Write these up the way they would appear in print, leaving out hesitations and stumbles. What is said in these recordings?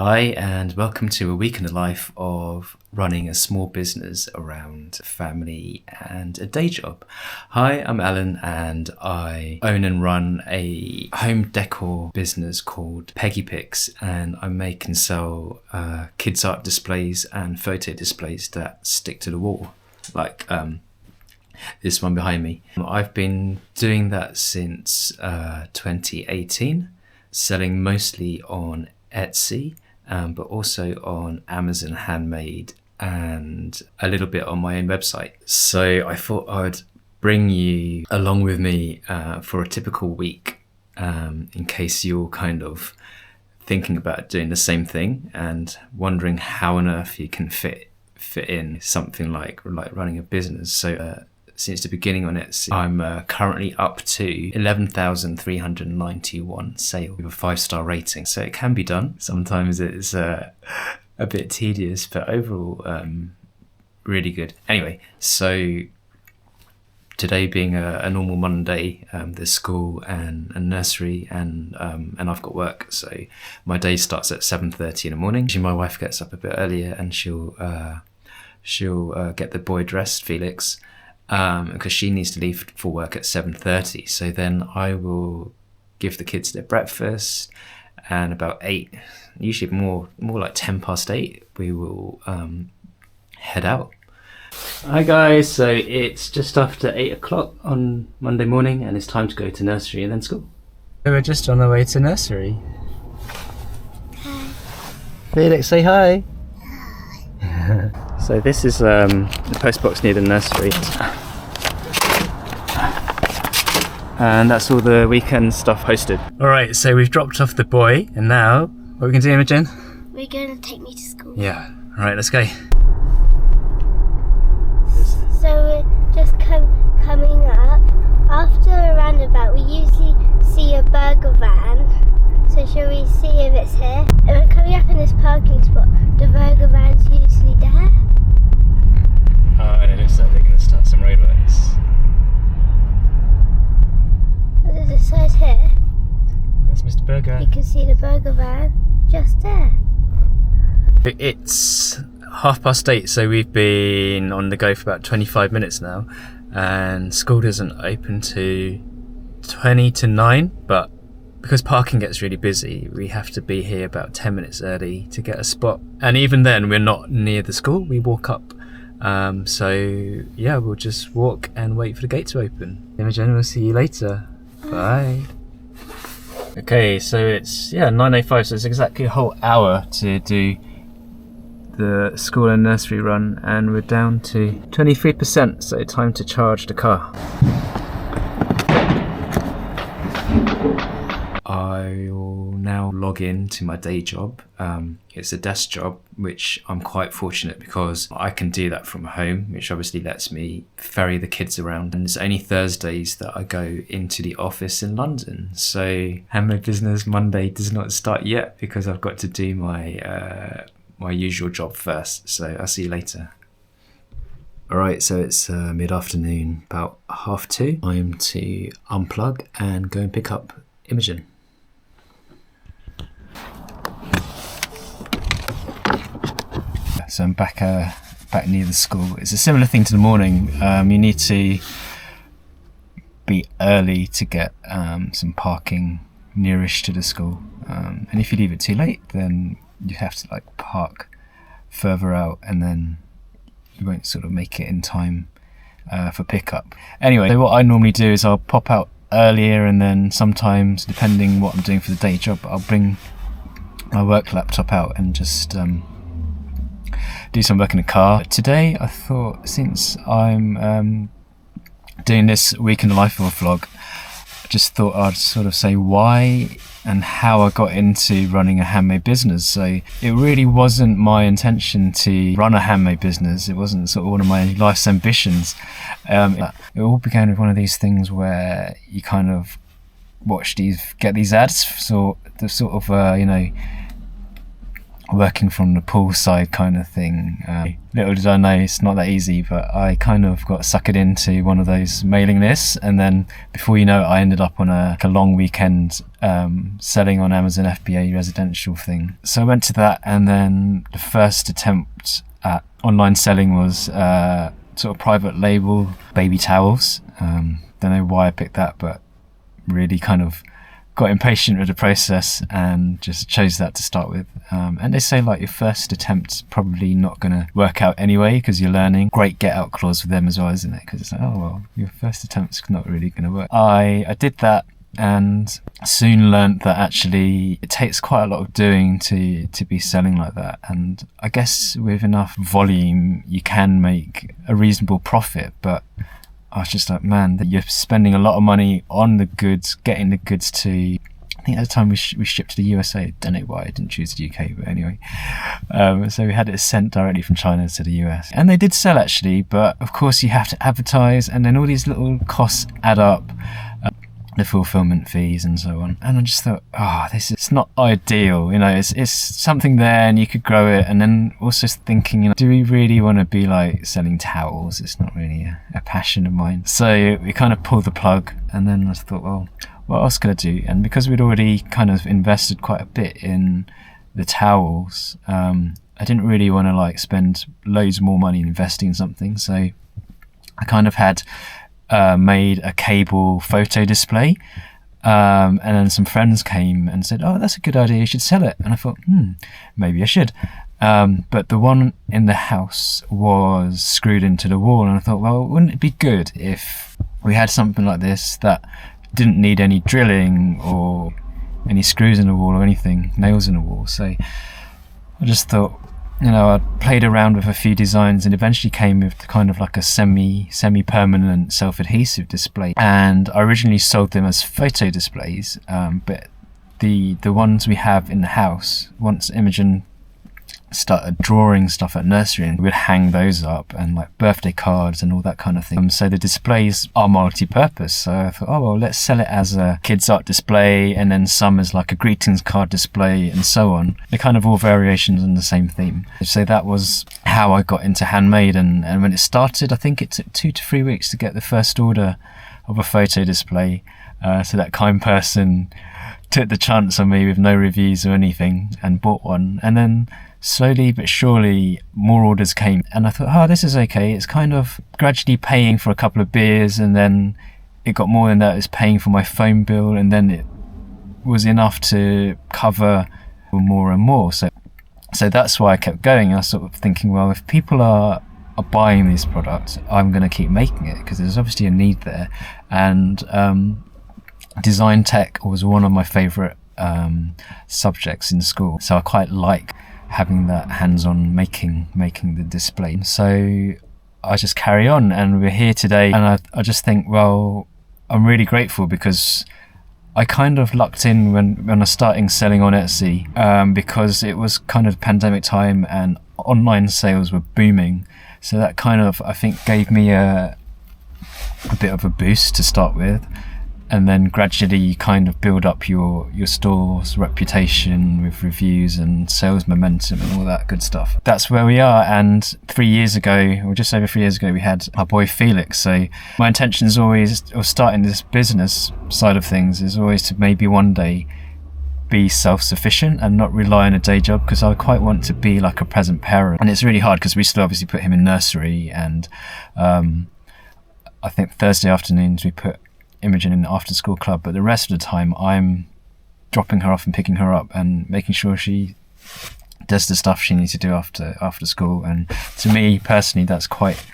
Hi, and welcome to a week in the life of running a small business around family and a day job. Hi, I'm Alan, and I own and run a home decor business called Peggy Picks, and I make and sell kids art displays and photo displays that stick to the wall, like this one behind me. I've been doing that since 2018, selling mostly on Etsy, but also on Amazon Handmade and a little bit on my own website. So I thought I'd bring you along with me for a typical week, in case you're kind of thinking about doing the same thing and wondering how on earth you can fit in something like running a business. So since the beginning on Etsy, I'm currently up to 11,391 sales with a 5-star rating. So it can be done. Sometimes it's a bit tedious, but overall, really good. Anyway, so today being a normal Monday, there's school and nursery, and I've got work. So my day starts at 7:30 in the morning. Usually my wife gets up a bit earlier, and she'll get the boy dressed, Felix, because she needs to leave for work at 7:30. So then I will give the kids their breakfast, and about 8, usually more like 8:10, we will head out. Hi guys, so it's just after 8 o'clock on Monday morning, and it's time to go to nursery and then school. So we're just on our way to nursery. Hi. Felix, say hi. So this is the post box near the nursery, and that's all the weekend stuff posted. Alright, so we've dropped off the boy, and now what are we going to do, Imogen? We're going to take me to school. Yeah, alright, let's go. So we're just coming up. After a roundabout, we usually see a burger van. So shall we see if it's here? And we're coming up in this parking spot. The burger van's usually there. Oh, and it looks like they're going to start some roadworks. Does it say here? There's Mr. Burger. You can see the burger van just there. It's 8:30, so we've been on the go for about 25 minutes now, and school doesn't open to 20 to 9, but because parking gets really busy, we have to be here about 10 minutes early to get a spot. And even then, we're not near the school, we walk up. So yeah, we'll just walk and wait for the gate to open. Imogen, we'll see you later. Bye. Okay, so it's 9:05, so it's exactly a whole hour to do the school and nursery run, and we're down to 23%, so time to charge the car. I will now log in to my day job. It's a desk job, which I'm quite fortunate because I can do that from home, which obviously lets me ferry the kids around. And it's only Thursdays that I go into the office in London. So handmade business Monday does not start yet because I've got to do my usual job first. So I'll see you later. Alright, so it's mid-afternoon, about 2:30. I am to unplug and go and pick up Imogen. So I'm back near the school. It's a similar thing to the morning. You need to be early to get some parking nearish to the school. And if you leave it too late, then you have to park further out, and then you won't sort of make it in time for pickup. Anyway, so what I normally do is I'll pop out earlier, and then sometimes, depending what I'm doing for the day job, I'll bring my work laptop out and just do some work in the car. Today I thought, since I'm doing this week in the life of a vlog, I just thought I'd sort of say why and how I got into running a handmade business. So it really wasn't my intention to run a handmade business. It wasn't sort of one of my life's ambitions. It all began with one of these things where you kind of get these ads, so the sort of working from the poolside kind of thing. Little did I know it's not that easy, but I kind of got suckered into one of those mailing lists, and then before you know it, I ended up on a long weekend selling on Amazon FBA residential thing. So I went to that, and then the first attempt at online selling was sort of private label baby towels. Don't know why I picked that, but really kind of got impatient with the process and just chose that to start with. And they say like your first attempt's probably not going to work out anyway because you're learning. Great get out clause for them as well, isn't it? Because it's like, oh well, your first attempt's not really going to work. I did that and soon learnt that actually it takes quite a lot of doing to be selling like that. And I guess with enough volume you can make a reasonable profit, but I was just like, man, that you're spending a lot of money on the goods, getting the goods to, I think at the time we shipped to the USA. I don't know why I didn't choose the UK, but anyway. So we had it sent directly from China to the US. And they did sell actually, but of course you have to advertise, and then all these little costs add up. The fulfillment fees and so on. And I just thought, it's not ideal, it's something there and you could grow it. And then also thinking, do we really want to be like selling towels? It's not really a passion of mine. So we kind of pulled the plug, and then I thought, well, what else could I do? And because we'd already kind of invested quite a bit in the towels, I didn't really want to like spend loads more money investing in something. So I kind of had made a cable photo display, and then some friends came and said, oh, that's a good idea, you should sell it. And I thought, maybe I should. But the one in the house was screwed into the wall, and I thought, well, wouldn't it be good if we had something like this that didn't need any drilling or any screws in the wall or anything, nails in the wall. So I just thought, I played around with a few designs and eventually came with kind of like a semi-permanent self-adhesive display. And I originally sold them as photo displays, but the ones we have in the house, once Imogen started drawing stuff at nursery, and we'd hang those up, and like birthday cards and all that kind of thing. So the displays are multi-purpose. So I thought, oh well, let's sell it as a kids art display, and then some as like a greetings card display, and so on. They're kind of all variations on the same theme. So that was how I got into handmade, and when it started, I think it took 2 to 3 weeks to get the first order of a photo display. So that kind person took the chance on me with no reviews or anything and bought one, and then slowly but surely more orders came, and I thought, this is okay. It's kind of gradually paying for a couple of beers, and then it got more than that. It's paying for my phone bill, and then it was enough to cover more and more. So that's why I kept going. I was sort of thinking, well, if people are buying these products, I'm going to keep making it, because there's obviously a need there. And design tech was one of my favourite subjects in school, so I quite like having that hands-on making the display. So I just carry on, and we're here today, and I just think, well, I'm really grateful because I kind of lucked in when I was starting selling on Etsy, because it was kind of pandemic time and online sales were booming. So that kind of, I think, gave me a bit of a boost to start with. And then gradually you kind of build up your store's reputation with reviews and sales momentum and all that good stuff. That's where we are. And 3 years ago, or just over 3 years ago, we had our boy Felix. So my intention is always, of starting this business side of things, is always to maybe one day be self-sufficient and not rely on a day job, because I quite want to be like a present parent. And it's really hard because we still obviously put him in nursery, and I think Thursday afternoons we put Imogen in the after school club, but the rest of the time I'm dropping her off and picking her up and making sure she does the stuff she needs to do after school. And to me personally, that's quite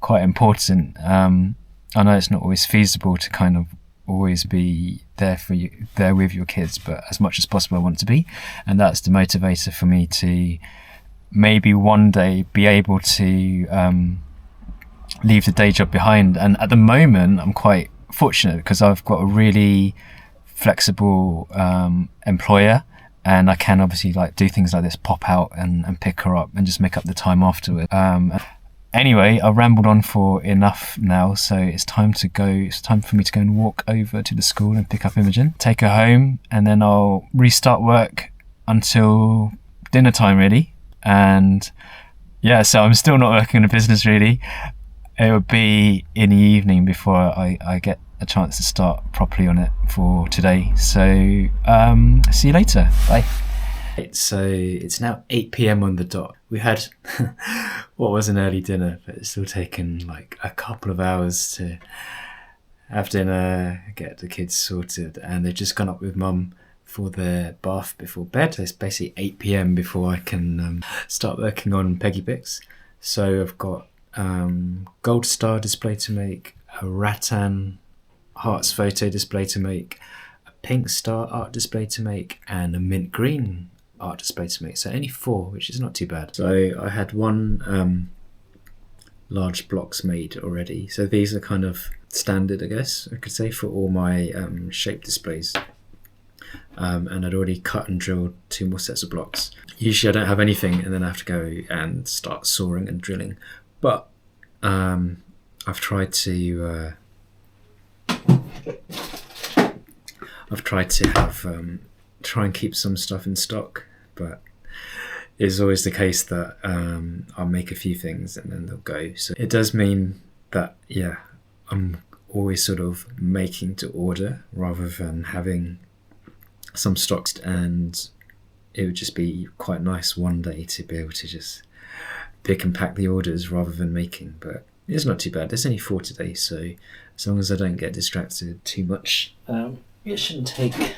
important. I know it's not always feasible to kind of always be there with your kids, but as much as possible I want to be, and that's the motivator for me to maybe one day be able to leave the day job behind. And at the moment I'm quite fortunate because I've got a really flexible employer, and I can obviously like do things like this, pop out and pick her up and just make up the time afterward. Anyway, I've rambled on for enough now, so it's time to go. It's time for me to go and walk over to the school and pick up Imogen, take her home, and then I'll restart work until dinner time really, and yeah, so I'm still not working on a business really. It would be in the evening before I get a chance to start properly on it for today. So see you later. Bye. So it's now 8 p.m. on the dot. We had what was an early dinner, but it's still taken like a couple of hours to have dinner, get the kids sorted, and they've just gone up with mum for their bath before bed. It's basically 8 p.m. before I can start working on Peggy Picks. So I've got gold star display to make, a rattan hearts photo display to make, a pink star art display to make, and a mint green art display to make. So only 4, which is not too bad. So I had 1 large blocks made already. So these are kind of standard, I guess I could say, for all my shape displays. And I'd already cut and drilled 2 more sets of blocks. Usually I don't have anything, and then I have to go and start sawing and drilling. But I've tried to have try and keep some stuff in stock, but it's always the case that I'll make a few things and then they'll go. So it does mean that I'm always sort of making to order rather than having some stocks, and it would just be quite nice one day to be able to just pick and pack the orders rather than making. But it's not too bad. There's only 4 today, so as long as I don't get distracted too much, it shouldn't take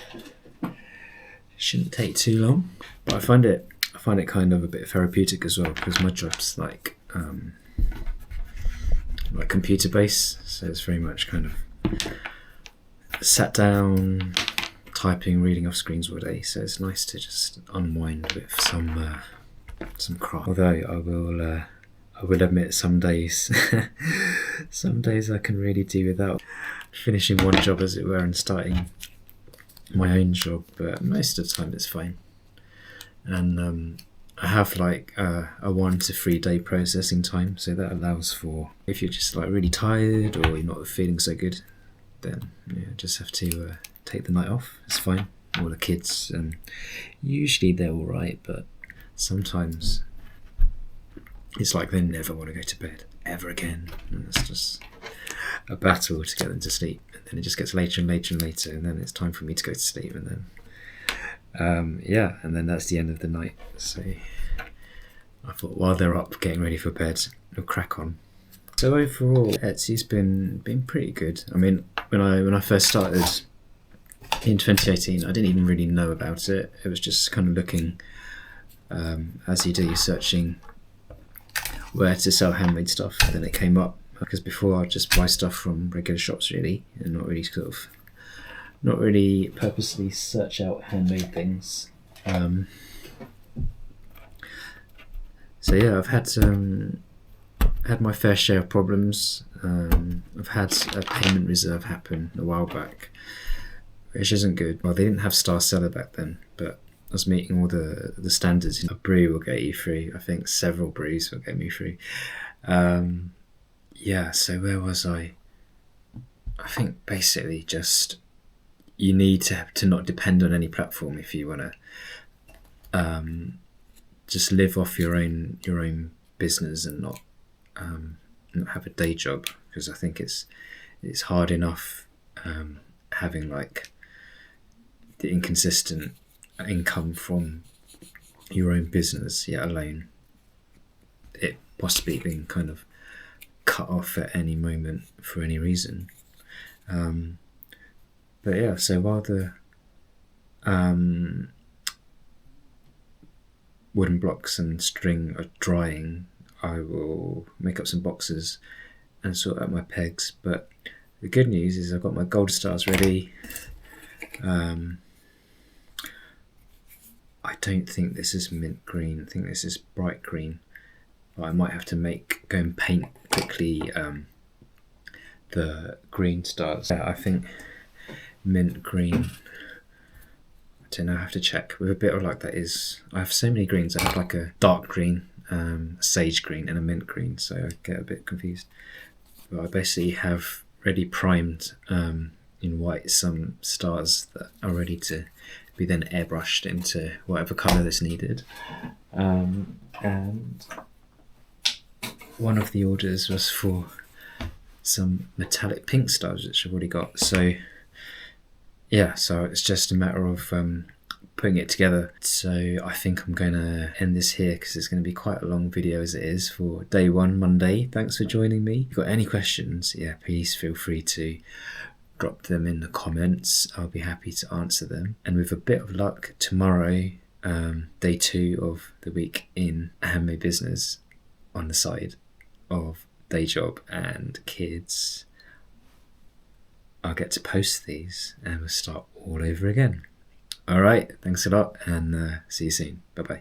too long. But I find it kind of a bit therapeutic as well, because my job's like computer based, so it's very much kind of sat down, typing, reading off screens all day. So it's nice to just unwind with some craft. Although I will admit, some days I can really do without finishing one job, as it were, and starting my own job. But most of the time it's fine. And I have like a 1 to 3 day processing time, so that allows for, if you're just like really tired or you're not feeling so good, then just have to take the night off. It's fine. All the kids, usually they're all right, but sometimes it's like they never want to go to bed ever again, and it's just a battle to get them to sleep. And then it just gets later and later and later, and then it's time for me to go to sleep, and then and then that's the end of the night. So I thought, while they're up getting ready for bed, we'll crack on. So overall, Etsy's been pretty good. I mean, when I first started in 2018, I didn't even really know about it. It was just kind of looking, as you do, searching where to sell handmade stuff. And then it came up, because before I'd just buy stuff from regular shops really, and not really purposely search out handmade things. So yeah, I've had my fair share of problems. I've had a payment reserve happen a while back, which isn't good. Well, they didn't have Star Seller back then, but I was meeting all the standards. A brew will get you free. I think several brews will get me free. So where was I? I think basically just you need to not depend on any platform if you want to just live off your own business and not have a day job, because I think it's hard enough having like the inconsistent income from your own business, yet alone it possibly being kind of cut off at any moment for any reason. But yeah, so while the wooden blocks and string are drying, I will make up some boxes and sort out my pegs. But the good news is I've got my gold stars ready. I don't think this is mint green. I think this is bright green. But I might have to go and paint quickly the green stars. Yeah, I think mint green. I don't know, I have to check. With a bit of luck, that is. I have so many greens. I have like a dark green, a sage green, and a mint green, so I get a bit confused. But I basically have ready primed in white some stars that are ready to be then airbrushed into whatever colour that's needed. And one of the orders was for some metallic pink stars, which I've already got. So yeah, so it's just a matter of putting it together. So I think I'm going to end this here because it's going to be quite a long video as it is for day one, Monday. Thanks for joining me. If you've got any questions, yeah, please feel free to drop them in the comments. I'll be happy to answer them. And with a bit of luck, tomorrow, day 2 of the week in handmade business on the side of day job and kids, I'll get to post these and we'll start all over again. All right, thanks a lot, and see you soon. Bye-bye.